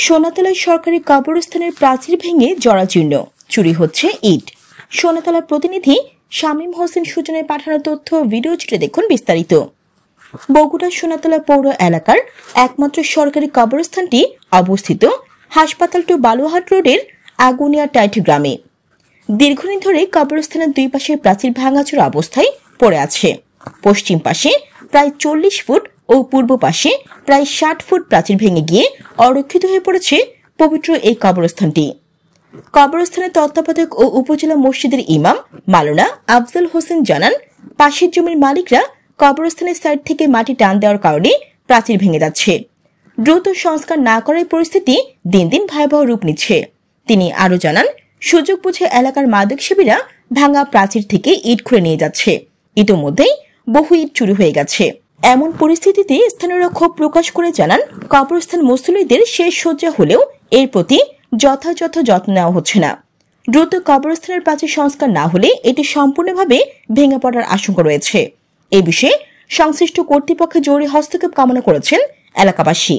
সোনাতলায় সরকারি কবরস্থানের প্রাচীর ভেঙে জরাজীর্ণ, চুরি হচ্ছে ইট। সোনাতলা প্রতিনিধি শামীম হোসেন সুজনের পাঠানো তথ্য ভিডিও চিত্রে দেখুন বিস্তারিত। বগুড়া সোনাতলা পৌর এলাকার একমাত্র সরকারি কবরস্থানটি অবস্থিত হাসপাতাল টু বালুহাট রোডের আগুনিয়া টাইট গ্রামে। দীর্ঘদিন ধরে কবরস্থানের দুই পাশে প্রাচীর ভাঙাচোরা অবস্থায় পড়ে আছে। পশ্চিম পাশে প্রায় 40 ফুট ও পূর্ব পাশে প্রায় 60 ফুট প্রাচীর ভেঙে গিয়ে অরক্ষিত হয়ে পড়েছে পবিত্র এই কবরস্থানটি। কবরস্থানের তত্ত্বাবধায়ক ও উপজেলা মসজিদের ইমাম মাওলানা আফজাল হোসেন জানান, পাশের জমির মালিকরা কবরস্থানের সাইড থেকে মাটি টান দেওয়ার কারণে প্রাচীর ভেঙে যাচ্ছে। দ্রুত সংস্কার না করার পরিস্থিতি দিন দিন ভয়াবহ রূপ নিচ্ছে। তিনি আরও জানান, সুযোগ বুঝে এলাকার মাদকসেবীরা ভাঙা প্রাচীর থেকে ইট খুঁড়ে নিয়ে যাচ্ছে। ইতোমধ্যেই বহু ইট চুরি হয়ে গেছে। এমন পরিস্থিতিতে স্থানীয়রা ক্ষোভ প্রকাশ করে জানান, কবরস্থান মুসল্লিদের শেষ শয্যা হলেও এর প্রতি যথাযথ যত্ন নেওয়া হচ্ছে না। দ্রুত কবরস্থানের প্রাচীর সংস্কার না হলে এটি সম্পূর্ণভাবে ভেঙে পড়ার আশঙ্কা রয়েছে। এ বিষয়ে সংশ্লিষ্ট কর্তৃপক্ষের জরুরি হস্তক্ষেপ কামনা করেছেন এলাকাবাসী।